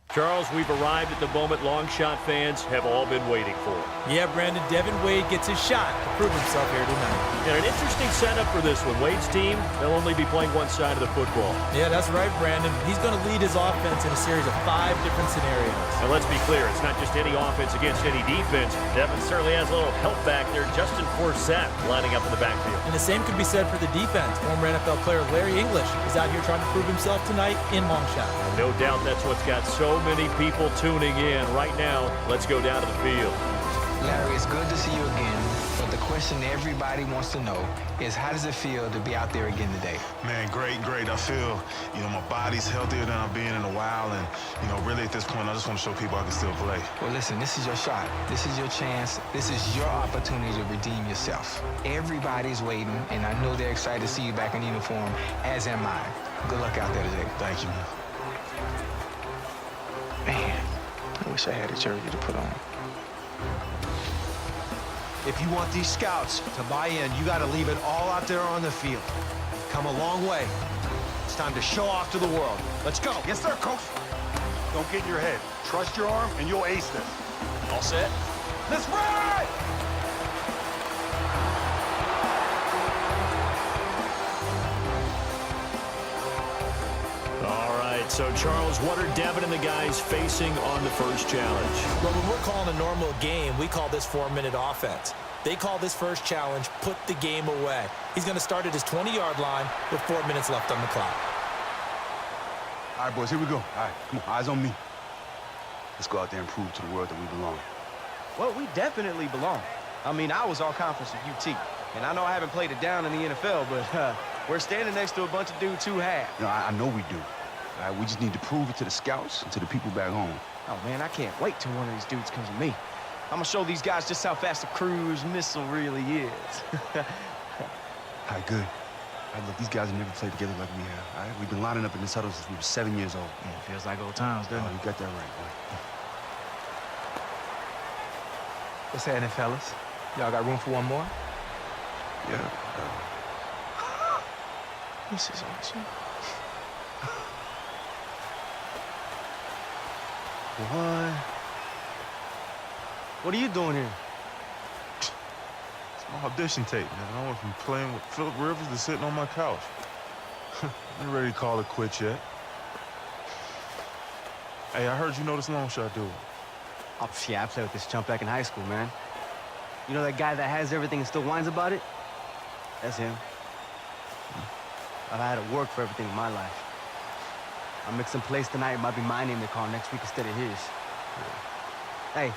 Charles, we've arrived at the moment Longshot fans have all been waiting for. Yeah, Brandon, Devin Wade gets his shot to prove himself here tonight. And an interesting setup for this one. Wade's team, they'll only be playing one side of the football. Yeah, that's right, Brandon. He's going to lead his offense in a series of 5 different scenarios. And let's be clear, it's not just any offense against any defense. Devin certainly has a little help back there. Justin Forsett lining up in the backfield. And the same could be said for the defense. Former NFL player Larry English is out here trying to prove himself tonight in Longshot. No doubt that's what's got so many people tuning in right now. Let's go down to the field. Larry, it's good to see you again, but the question everybody wants to know is how does it feel to be out there again today? Man, great. I feel, my body's healthier than I've been in a while, and, really at this point, I just want to show people I can still play. Well, listen, this is your shot. This is your chance. This is your opportunity to redeem yourself. Everybody's waiting, and I know they're excited to see you back in uniform, as am I. Good luck out there today. Thank you, Man, I wish I had a jersey to put on. If you want these scouts to buy in, you got to leave it all out there on the field. Come a long way. It's time to show off to the world. Let's go. Yes, sir, Coach. Don't get in your head. Trust your arm, and you'll ace this. All set? Let's ride! So, Charles, what are Devin and the guys facing on the first challenge? Well, when we're calling a normal game, we call this 4-minute offense. They call this first challenge, put the game away. He's going to start at his 20-yard line with 4 minutes left on the clock. All right, boys, here we go. All right, come on, eyes on me. Let's go out there and prove to the world that we belong. Well, we definitely belong. I mean, I was all conference at UT, and I know I haven't played it down in the NFL, but we're standing next to a bunch of dudes who have. I know we do. All right, we just need to prove it to the scouts and to the people back home. Oh, man, I can't wait till one of these dudes comes to me. I'm going to show these guys just how fast a cruise missile really is. All right, good. All right, look, these guys have never played together like we have. All right, we've been lining up in this huddle since we were 7 years old. Yeah, feels like old times, doesn't it? You got that right, boy. What's happening, fellas? Y'all got room for one more? Yeah. This is awesome. What are you doing here? It's my audition tape, man. I went from playing with Phillip Rivers to sitting on my couch. I'm not ready to call it quits yet. Hey, I heard you know this long shot dude. Oh, yeah, I played with this chump back in high school, man. You know that guy that has everything and still whines about it? That's him. I've had to work for everything in my life. I'm mixing plays tonight. It might be my name they call next week instead of his. Yeah. Hey,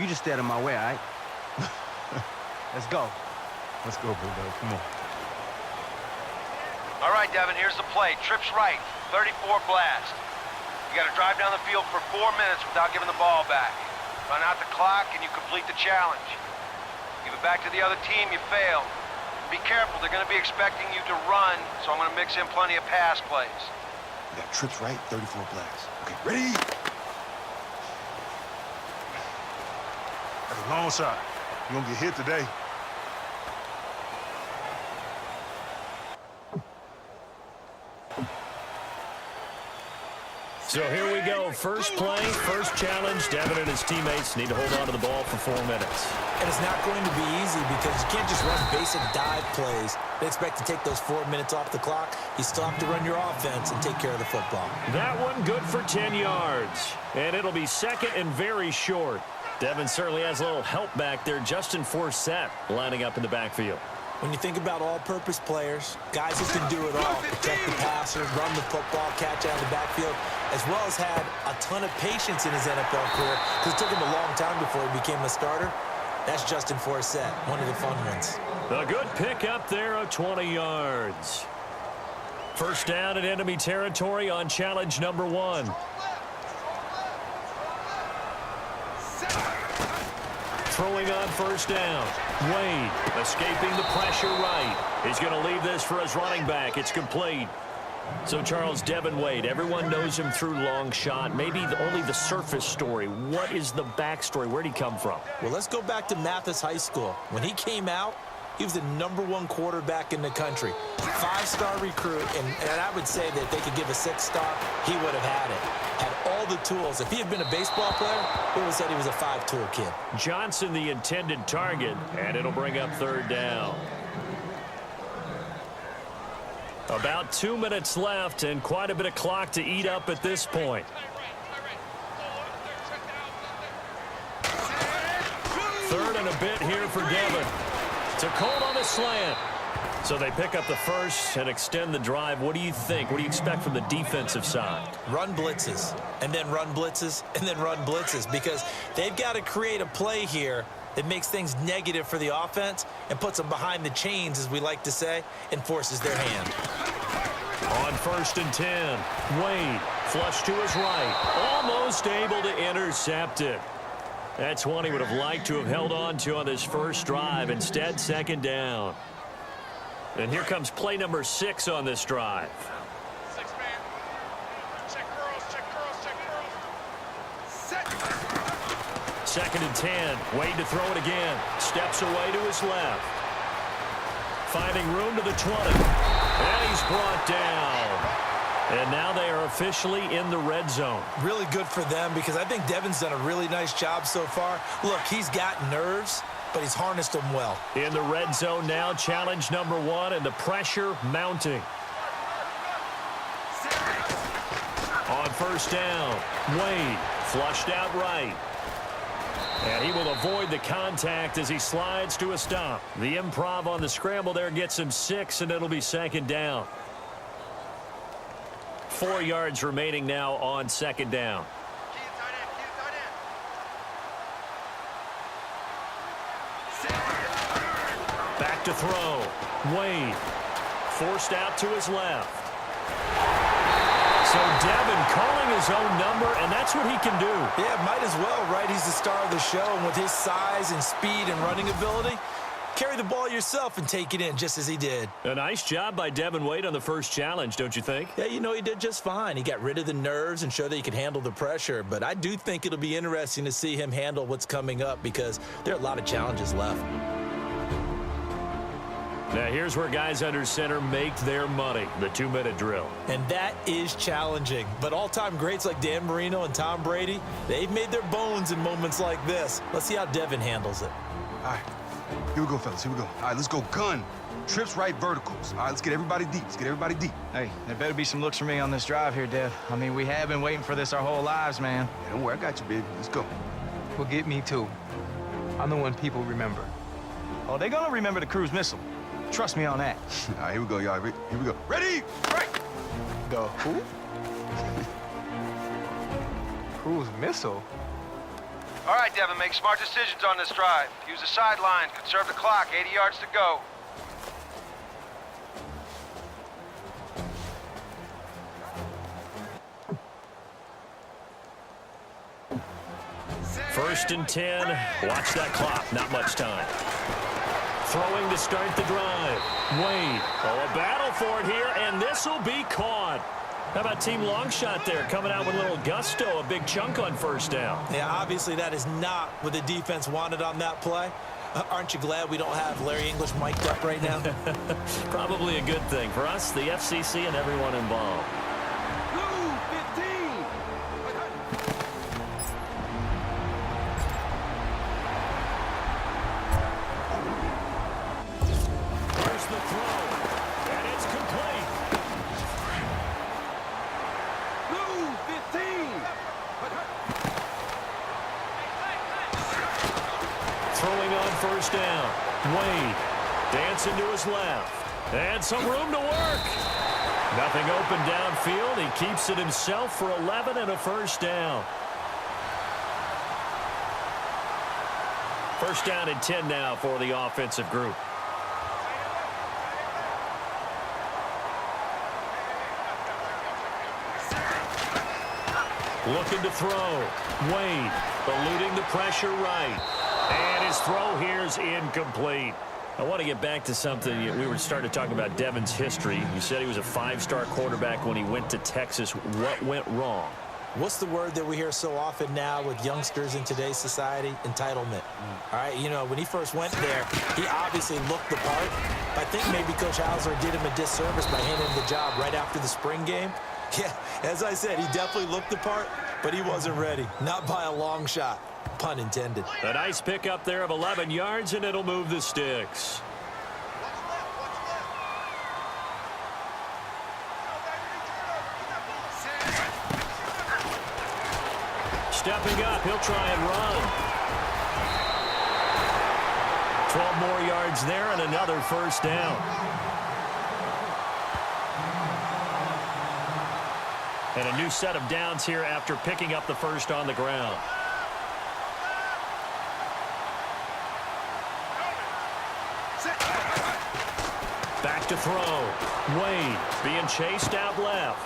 you just stay out of my way, all right? Let's go. Let's go, big dog. Come on. All right, Devin, here's the play. Trips right, 34 blast. You got to drive down the field for 4 minutes without giving the ball back. Run out the clock, and you complete the challenge. Give it back to the other team, you fail. Be careful, they're going to be expecting you to run, so I'm going to mix in plenty of pass plays. We got trips right, 34 blasts. Okay, ready? That's a long shot. You're gonna get hit today. So here we go. First play, first challenge. Devin and his teammates need to hold on to the ball for 4 minutes. And it's not going to be easy because you can't just run basic dive plays. They expect to take those 4 minutes off the clock. You still have to run your offense and take care of the football. That one good for 10 yards. And it'll be second and very short. Devin certainly has a little help back there. Justin Forsett lining up in the backfield. When you think about all-purpose players, guys who can do it all, protect the passer, run the football, catch out of the backfield, as well as had a ton of patience in his NFL career because it took him a long time before he became a starter. That's Justin Forsett, one of the fun ones. A good pick up there of 20 yards. First down in enemy territory on challenge number 1. Throwing on first down. Wade escaping the pressure right. He's going to leave this for his running back. It's complete. So, Charles, Devin Wade, everyone knows him through Longshot. Maybe only the surface story. What is the backstory? Where'd he come from? Well, let's go back to Mathis High School. When he came out, he was the #1 quarterback in the country. 5-star recruit, and I would say that if they could give a 6-star, he would have had it. Had all the tools. If he had been a baseball player, we would have said he was a 5-tool kid. Johnson, the intended target, and it'll bring up third down. About 2 minutes left and quite a bit of clock to eat up at this point. Third and a bit here for Devin. To Colt on the slant. So they pick up the first and extend the drive. What do you think? What do you expect from the defensive side? Run blitzes, and then run blitzes, and then run blitzes, because they've got to create a play here that makes things negative for the offense and puts them behind the chains, as we like to say, and forces their hand. On 1st and 10, Wade, flush to his right, almost able to intercept it. That's one he would have liked to have held on to on this first drive. Instead, second down. And here comes play number 6 on this drive. 6 man. Check girls, check girls, check girls. Set. 2nd and 10. Wade to throw it again. Steps away to his left. Finding room to the 20. And he's brought down. And now they are officially in the red zone. Really good for them, because I think Devin's done a really nice job so far. Look, he's got nerves, but he's harnessed them well. In the red zone now, challenge number 1, and the pressure mounting. On 1st down, Wade flushed out right. And he will avoid the contact as he slides to a stop. The improv on the scramble there gets him 6, and it'll be 2nd down. 4 yards remaining now on 2nd down. Back to throw. Wade forced out to his left. So Devin calling his own number, and that's what he can do. Yeah, might as well, right? He's the star of the show, and with his size and speed and running ability, carry the ball yourself and take it in just as he did. A nice job by Devin Wade on the first challenge, don't you think? Yeah, you know, he did just fine. He got rid of the nerves and showed that he could handle the pressure. But I do think it'll be interesting to see him handle what's coming up, because there are a lot of challenges left. Now here's where guys under center make their money, the 2-minute drill. And that is challenging. But all-time greats like Dan Marino and Tom Brady, they've made their bones in moments like this. Let's see how Devin handles it. All right. Here we go, fellas. Here we go. All right, let's go gun. Trips right verticals. All right, let's get everybody deep. Let's get everybody deep. Hey, there better be some looks for me on this drive here, Dev. I mean, we have been waiting for this our whole lives, man. Yeah, don't worry. I got you, baby. Let's go. Well, get me too. I'm the one people remember. Oh, they're gonna remember the cruise missile. Trust me on that. All right, here we go, y'all. Here we go. Ready? Right. The who? Cruise missile? All right, Devin, make smart decisions on this drive. Use the sideline, conserve the clock, 80 yards to go. First and 10. Watch that clock. Not much time. Throwing to start the drive. Wade. Oh, a battle for it here, and this will be caught. How about Team Longshot there, coming out with a little gusto, a big chunk on 1st down. Yeah, obviously that is not what the defense wanted on that play. Aren't you glad we don't have Larry English mic'd up right now? Probably a good thing for us, the FCC, and everyone involved. There's the throw, and it's complete. Throwing on 1st down. Wade dancing to his left. And some room to work. Nothing open downfield. He keeps it himself for 11 and a 1st down. 1st down and 10 now for the offensive group. Looking to throw. Wade eluding the pressure right. And his throw here is incomplete. I want to get back to something. We were starting to talk about Devin's history. You said he was a 5-star quarterback when he went to Texas. What went wrong? What's the word that we hear so often now with youngsters in today's society? Entitlement. All right, you know, when he first went there, he obviously looked the part. But I think maybe Coach Hauser did him a disservice by handing him the job right after the spring game. Yeah, as I said, he definitely looked the part, but he wasn't ready. Not by a long shot. Pun intended. A nice pickup there of 11 yards, and it'll move the sticks. Stepping up, he'll try and run. 12 more yards there and another first down. And a new set of downs here after picking up the first on the ground. Back to throw. Wade being chased out left.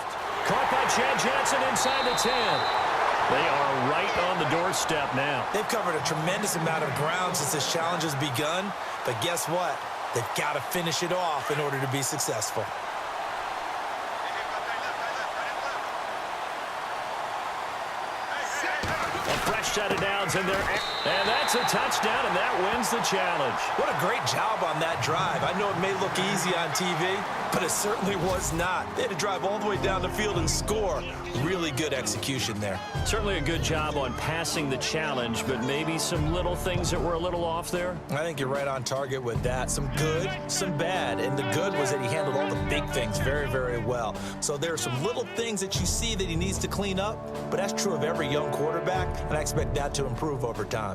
Caught by Chad Johnson inside the 10. They are right on the doorstep now. They've covered a tremendous amount of ground since this challenge has begun. But guess what? They've got to finish it off in order to be successful. A fresh set of downs in there. And that's a touchdown, and that wins the challenge. What a great job on that drive. I know it may look easy on TV, but it certainly was not. They had to drive all the way down the field and score. Really good execution there. Certainly a good job on passing the challenge, but maybe some little things that were a little off there. I think you're right on target with that. Some good, some bad. And the good was that he handled all the big things very, very well. So there are some little things that you see that he needs to clean up, but that's true of every young quarterback, and I expect that to improve over time.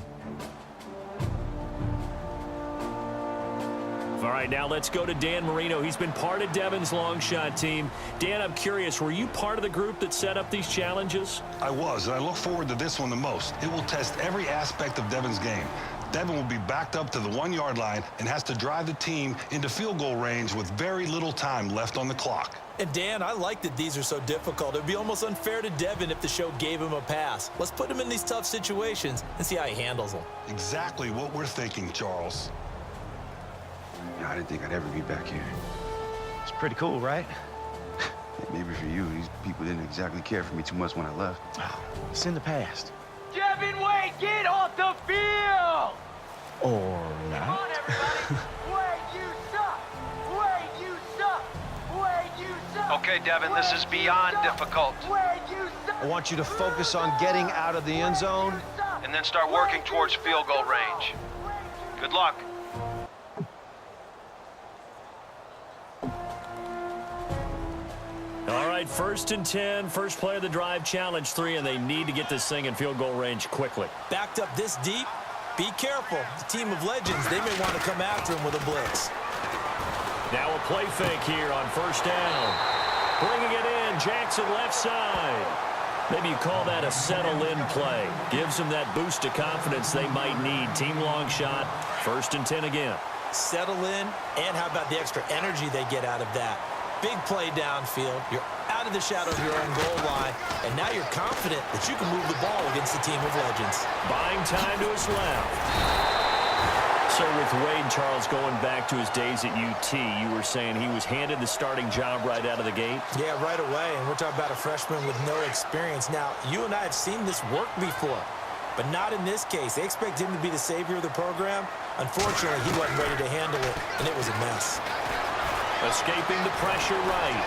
All right, now let's go to Dan Marino. He's been part of Devin's long shot team. Dan, I'm curious, were you part of the group that set up these challenges? I was, and I look forward to this one the most. It will test every aspect of Devin's game. Devin will be backed up to the 1-yard line and has to drive the team into field goal range with very little time left on the clock. And Dan, I like that these are so difficult. It would be almost unfair to Devin if the show gave him a pass. Let's put him in these tough situations and see how he handles them. Exactly what we're thinking, Charles. I didn't think I'd ever be back here. It's pretty cool, right? Maybe for you, these people didn't exactly care for me too much when I left. Oh, it's in the past. Devin Wade, get off the field! Or Come not. on, everybody. Wade, you suck. Wade, you suck. Wade, you suck. Okay, Devin, this is beyond difficult. Wade, you suck. I want you to focus on getting out of the end zone. And then start working towards field goal range. Good luck. All right, 1st and 10, first play of the drive, challenge 3, and they need to get this thing in field goal range quickly. Backed up this deep, be careful. The team of legends, they may want to come after him with a blitz. Now a play fake here on 1st down. Bringing it in, Jackson left side. Maybe you call that a settle-in play. Gives them that boost of confidence they might need. Team long shot, 1st and 10 again. Settle in, and how about the extra energy they get out of that? Big play downfield. You're out of the shadow of your own goal line, and now you're confident that you can move the ball against the team of legends. Buying time to his left. So with Wade, Charles, going back to his days at UT, you were saying he was handed the starting job right out of the gate? Yeah, right away, and we're talking about a freshman with no experience. Now, you and I have seen this work before, but not in this case. They expect him to be the savior of the program. Unfortunately, he wasn't ready to handle it, and it was a mess. Escaping the pressure right.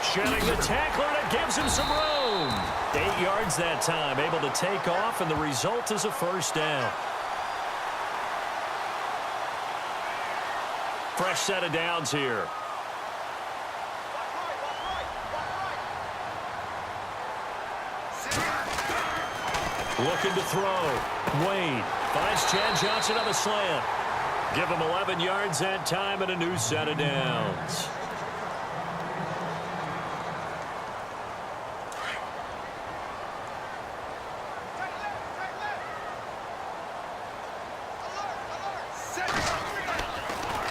Shedding the tackler, and it gives him some room. 8 yards that time, able to take off, and the result is a first down. Fresh set of downs here. Looking to throw. Wade finds Chad Johnson on the slant. Give him 11 yards that time and a new set of downs.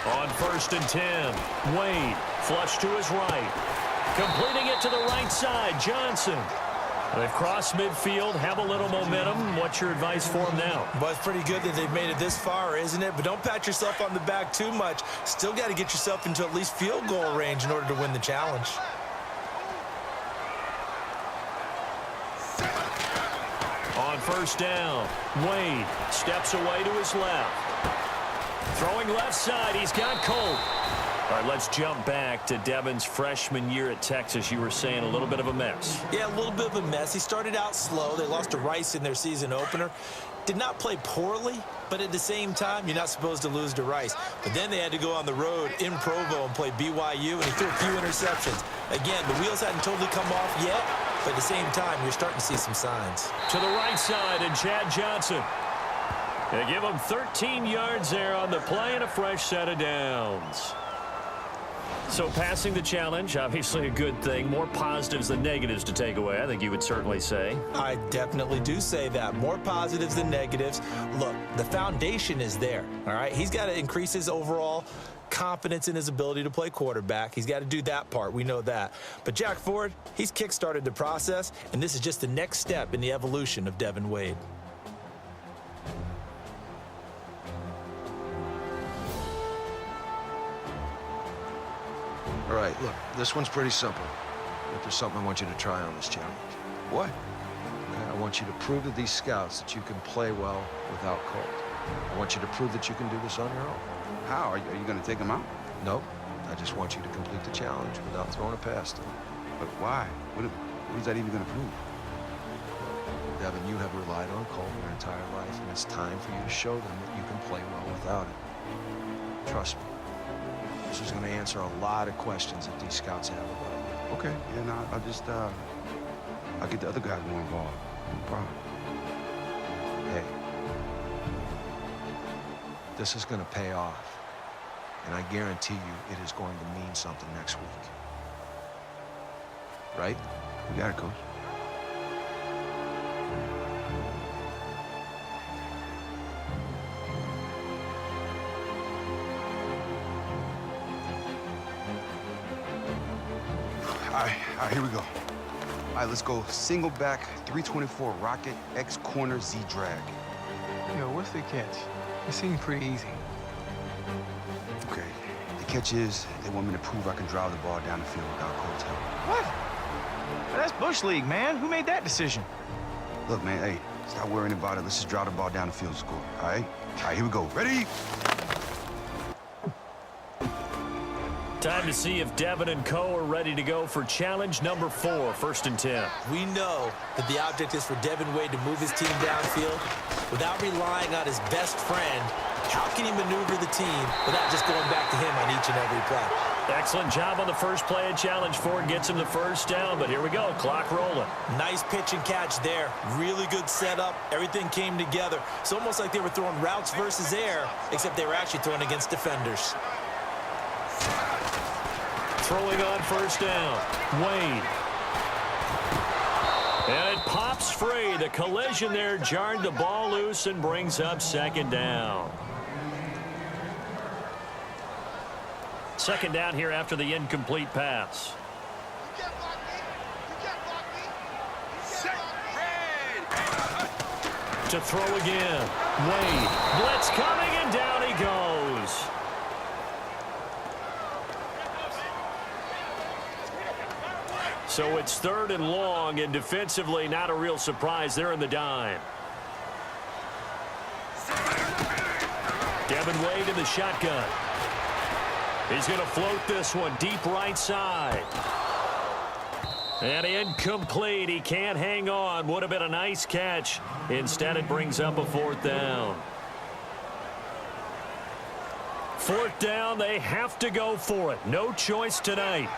On 1st and 10, Wade flush to his right. Completing it to the right side, Johnson. They've crossed midfield, have a little momentum. What's your advice for them now? Well, it's pretty good that they've made it this far, isn't it? But don't pat yourself on the back too much. Still got to get yourself into at least field goal range in order to win the challenge. On 1st down, Wade steps away to his left. Throwing left side, he's got Colt. All right, let's jump back to Devin's freshman year at Texas. You were saying a little bit of a mess. Yeah, a little bit of a mess. He started out slow. They lost to Rice in their season opener. Did not play poorly, but at the same time, you're not supposed to lose to Rice. But then they had to go on the road in Provo and play BYU, and he threw a few interceptions. Again, the wheels hadn't totally come off yet, but at the same time, you're starting to see some signs. To the right side, and Chad Johnson. They give him 13 yards there on the play and a fresh set of downs. So passing the challenge, obviously a good thing. More positives than negatives to take away, I think you would certainly say. I definitely do say that. More positives than negatives. Look, the foundation is there, all right? He's got to increase his overall confidence in his ability to play quarterback. He's got to do that part. We know that. But Jack Ford, he's kick-started the process, and this is just the next step in the evolution of Devin Wade. All right, look, this one's pretty simple. But there's something I want you to try on this challenge. What? Okay, I want you to prove to these scouts that you can play well without Colt. I want you to prove that you can do this on your own. How? Are you going to take him out? Nope. I just want you to complete the challenge without throwing it past him. But why? What is that even going to prove? Devin, you have relied on Colt your entire life, and it's time for you to show them that you can play well without it. Trust me. This is going to answer a lot of questions that these scouts have about you. Okay, yeah, no, I'll get the other guys more involved. No problem. Hey, this is going to pay off, and I guarantee you it is going to mean something next week. Right? You got it, Coach. All right, here we go. All right, let's go single back, 324 rocket, X corner, Z drag. Yo, what's the catch? It seemed pretty easy. Okay, the catch is they want me to prove I can drive the ball down the field without Colt's help. What? That's Bush League, man. Who made that decision? Look, man, hey, stop worrying about it. Let's just drive the ball down the field and score, all right? All right, here we go. Ready? Time to see if Devin and co are ready to go for challenge number 4, 1st and 10. We know that the object is for Devin Wade to move his team downfield without relying on his best friend. How can he maneuver the team without just going back to him on each and every play? Excellent job on the first play of challenge. Ford gets him the first down, but here we go, clock rolling. Nice pitch and catch there. Really good setup. Everything came together. It's almost like they were throwing routes versus air, except they were actually throwing against defenders. Throwing on first down, Wade. And it pops free. The collision there jarred the ball loose and brings up 2nd down. 2nd down here after the incomplete pass. To throw again, Wade. Blitz coming, and down he goes. So it's 3rd and long, and defensively not a real surprise. They're in the dime. Devin Wade in the shotgun. He's going to float this one deep right side. And incomplete. He can't hang on. Would have been a nice catch. Instead, it brings up a 4th down. 4th down, they have to go for it. No choice tonight.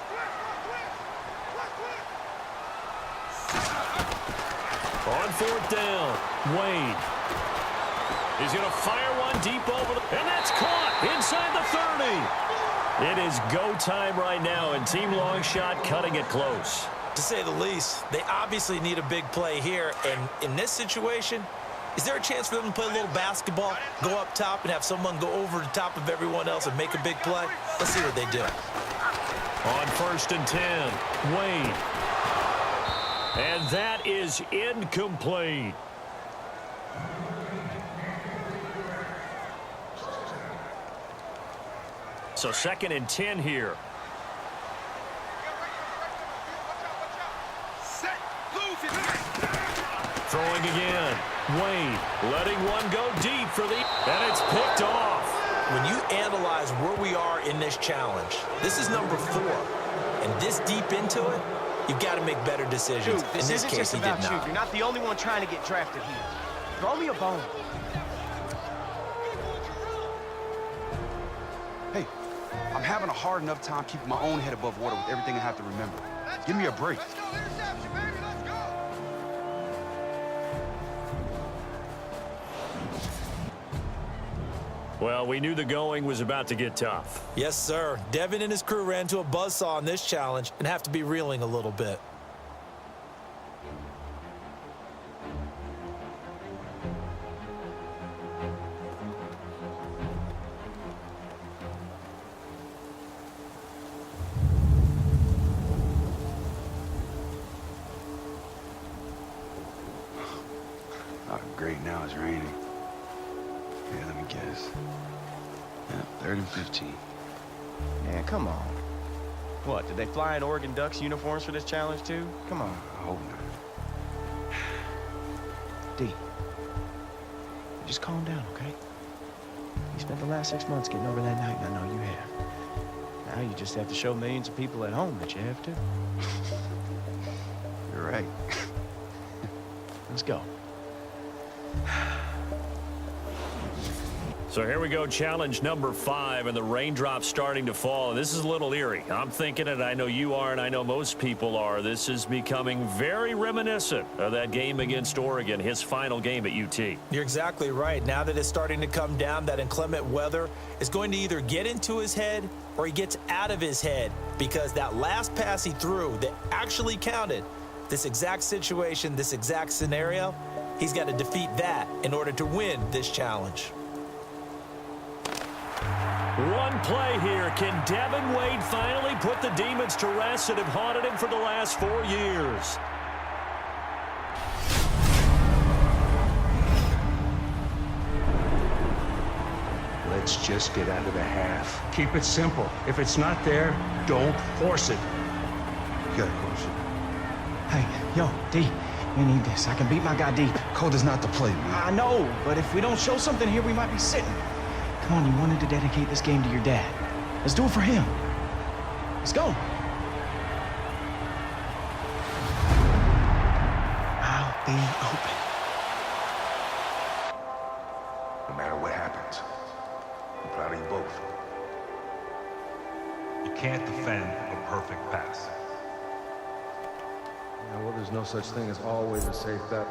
On 4th down, Wade. He's going to fire one deep over and that's caught inside the 30. It is go time right now, and Team Longshot cutting it close. To say the least, they obviously need a big play here, and in this situation, is there a chance for them to play a little basketball, go up top and have someone go over the top of everyone else and make a big play? Let's see what they do. On 1st and 10, Wade. And that is incomplete. So 2nd and 10 here. Throwing again. Wade letting one go deep for the... And it's picked off. When you analyze where we are in this challenge, this is number 4. And this deep into it, you've got to make better decisions. Dude, this in this isn't case, just he about did you. not. You're not the only one trying to get drafted here. Throw me a bone. Hey, I'm having a hard enough time keeping my own head above water with everything I have to remember. Give me a break. Let's go, interception, baby, let's go! Well, we knew the going was about to get tough. Yes, sir. Devin and his crew ran into a buzzsaw in this challenge and have to be reeling a little bit. Oh, great, now it's raining. Yeah, let me guess. Yeah, 3rd and 15. Man, come on. What, did they fly in Oregon Ducks uniforms for this challenge too? Come on. I hope not. D, just calm down, okay? You spent the last 6 months getting over that night, and I know you have. Now you just have to show millions of people at home that you have too. You're right. Let's go. So here we go, challenge number 5, and the raindrops starting to fall. And this is a little eerie. I'm thinking it, I know you are, and I know most people are. This is becoming very reminiscent of that game against Oregon, his final game at UT. You're exactly right. Now that it's starting to come down, that inclement weather is going to either get into his head or he gets out of his head, because that last pass he threw that actually counted, this exact situation, this exact scenario, he's got to defeat that in order to win this challenge. One play here. Can Devin Wade finally put the demons to rest that have haunted him for the last 4 years? Let's just get out of the half. Keep it simple. If it's not there, don't force it. You gotta coach it. Hey, yo, D, we need this. I can beat my guy deep. Cold is not the play, man. I know, but if we don't show something here, we might be sitting. Come on, you wanted to dedicate this game to your dad. Let's do it for him. Let's go. I'll be open. No matter what happens, I'm proud of you both. You can't defend a perfect pass. Yeah, well, there's no such thing as always a safe bet.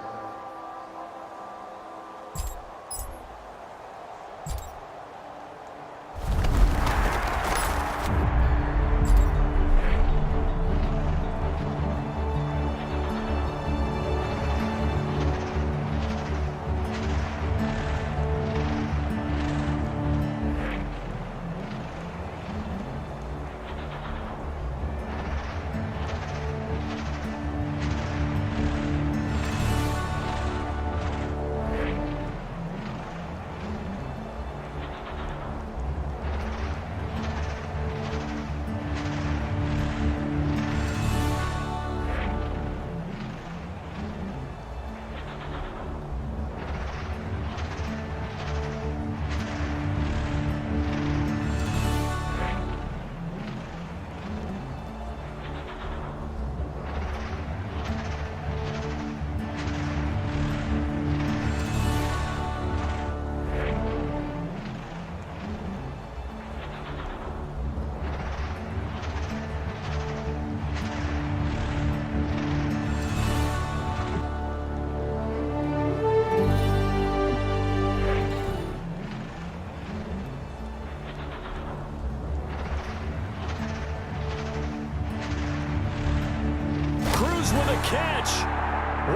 With a catch.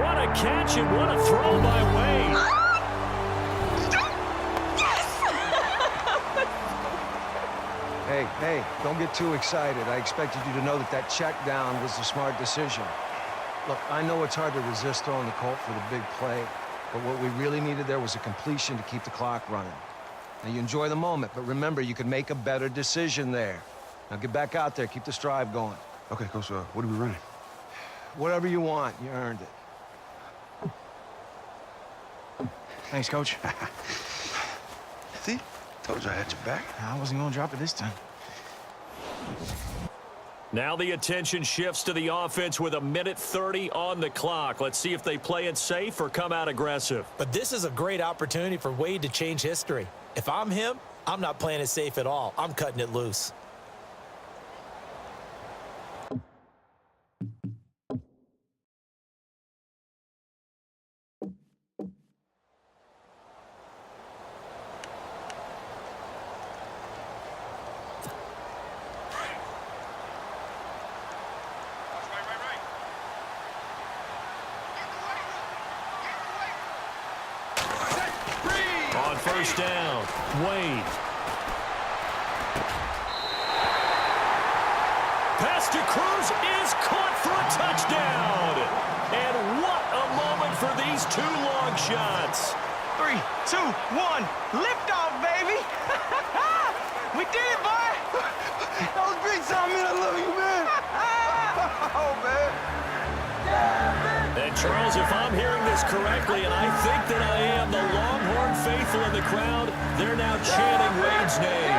What a catch and what a throw by Wade. Hey, don't get too excited. I expected you to know that that check down was the smart decision. Look, I know it's hard to resist throwing the Colt for the big play, but what we really needed there was a completion to keep the clock running. Now, you enjoy the moment, but remember, you could make a better decision there. Now, get back out there. Keep the strive going. Okay, Coach, what are we running? Whatever you want, you earned Thanks, Coach. See? Told you I had your back. I wasn't gonna drop it this time. Now the attention shifts to the offense with 1:30 on the clock. Let's see if they play it safe or come out aggressive. But this is a great opportunity for Wade to change history. If I'm him, I'm not playing it safe at all. I'm cutting it loose. On first down, Wade. Pass to Cruz is caught for a touchdown. And what a moment for these two long shots. 3, 2, 1, lift off, baby! We did it, boy! That was great time, man. I love you, man. Oh, man. And Charles, if I'm hearing this correctly, and I think that I am, the Longhorn faithful in the crowd, they're now chanting Wade's name.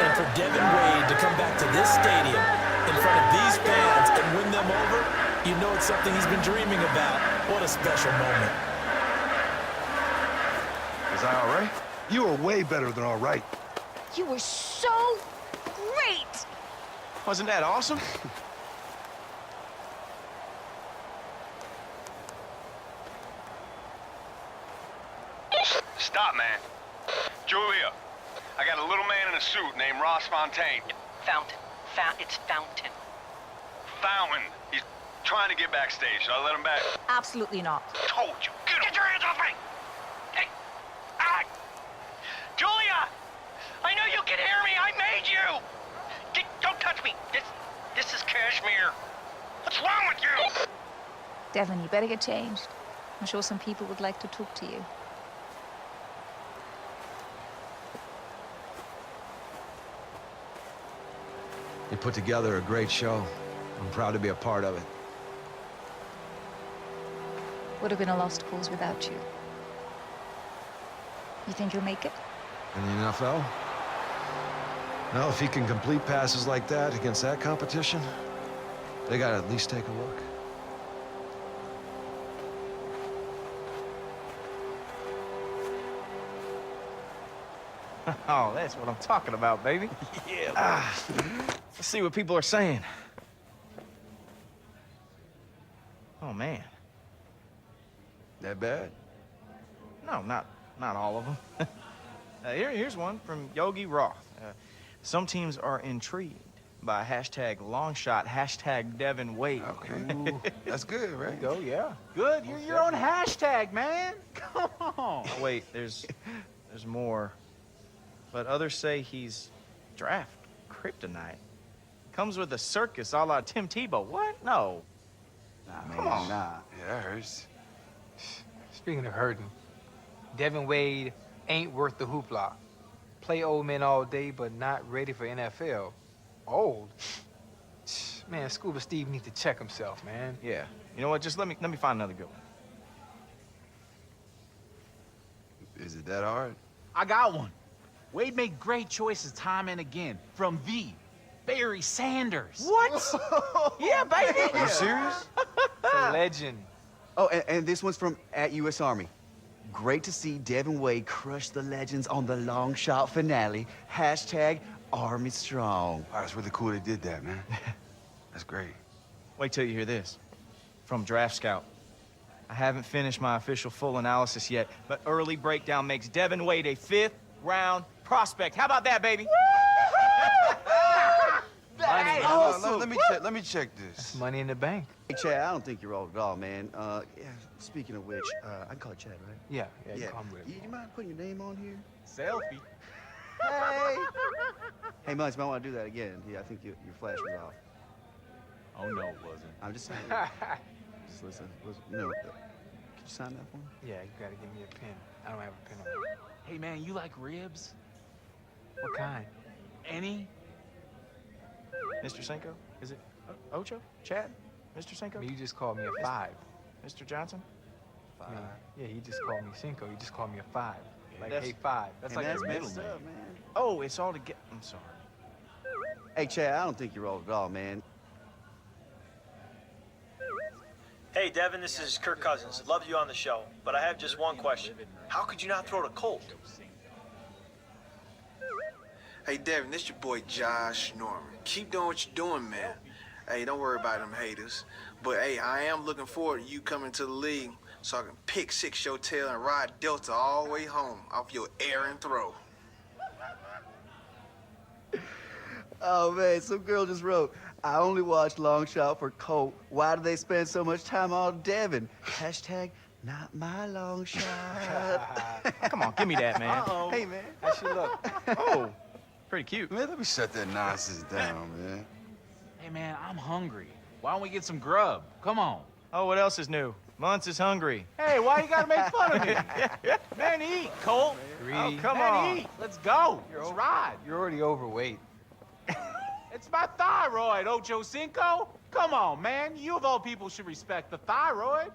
And for Devin Wade to come back to this stadium in front of these fans and win them over, you know it's something he's been dreaming about. What a special moment. Was I all right? You were way better than all right. You were so great! Wasn't that awesome? Stop, man. Julia, I got a little man in a suit named Ross Fontaine. Fountain. It's Fountain. Fountain. He's trying to get backstage. Should I let him back? Absolutely not. Told you. Get your hands off me! Hey! Ah! Julia! I know you can hear me. I made you! Don't touch me. This is Kashmir. What's wrong with you? Devin, you better get changed. I'm sure some people would like to talk to you. You put together a great show. I'm proud to be a part of it. Would have been a lost cause without you. You think you'll make it? In the NFL? No, if he can complete passes like that against that competition, they gotta at least take a look. Oh, that's what I'm talking about, baby. Yeah. Let's see what people are saying. Oh, man. That bad? No, not all of them. Here's one from Yogi Roth. Some teams are intrigued by hashtag longshot, hashtag Devin Wade. Okay. Ooh, that's good, right? Go, yeah. Good. You're your own hashtag, man. Come on. Oh, wait, there's more. But others say he's draft kryptonite. Comes with a circus a la Tim Tebow. What? No. Nah, Come on. Nah. Yeah, that hurts. Speaking of hurting, Devin Wade ain't worth the hoopla. Play old men all day, but not ready for NFL. Old? Man, Scuba Steve needs to check himself, man. Yeah. You know what? Just let me find another good one. Is it that hard? I got one. Wade made great choices time and again. From the Barry Sanders. What? Yeah, baby. Are you serious? The legend. Oh, and this one's from @US Army. Great to see Devin Wade crush the legends on the long shot finale. Hashtag Army Strong. Wow, that's really cool they did that, man. That's great. Wait till you hear this. From Draft Scout. I haven't finished my official full analysis yet, but early breakdown makes Devin Wade a 5th-round prospect. How about that, baby? Money. Awesome. Let me check this. Money in the bank. Hey, Chad, I don't think you're old at all, man. Yeah, speaking of which, I can call it Chad, right? Yeah, you call me You mind putting your name on here? Selfie. Hey! Hey, Muns, might want to do that again. Yeah, I think your flash was off. Oh, no, it wasn't. I'm just saying. Just listen. You know, could you sign that for me? Yeah, you gotta give me a pen. I don't have a pen on me. Hey, man, you like ribs? What kind? Any? Mr. Cinco? Is it Ocho? Chad? Mr. Cinco? I mean, you just called me a 5. Mr. Johnson? I mean, yeah, you just called me Cinco. You just called me a 5. Yeah, Like That's- A5. That's And like that's a middle messed name. up, man. Oh, it's all together. I'm sorry. Hey, Chad, I don't think you're old at all, man. Hey, Devin, this is Kirk Cousins. Love you on the show, but I have just one question. How could you not throw to Colt? Hey, Devin, this your boy Josh Norman. Keep doing what you're doing, man. Hey, don't worry about them haters. But, hey, I am looking forward to you coming to the league so I can pick six your tail and ride Delta all the way home off your air and throw. Oh, man, some girl just wrote, I only watch Longshot for Colt. Why do they spend so much time on Devin? Hashtag, not my long shot. Come on, give me that, man. Uh-oh. Hey, man. How she look? Oh, pretty cute. Man, let me shut that nonsense down, man. Hey, man, I'm hungry. Why don't we get some grub? Come on. Oh, what else is new? Muntz is hungry. Hey, why you gotta make fun of me? Man, eat, Cole. Greedy. Oh, come Man, on. eat. Let's go. Let's ride. You're already overweight. It's my thyroid, Ocho Cinco. Come on, man. You of all people should respect the thyroid.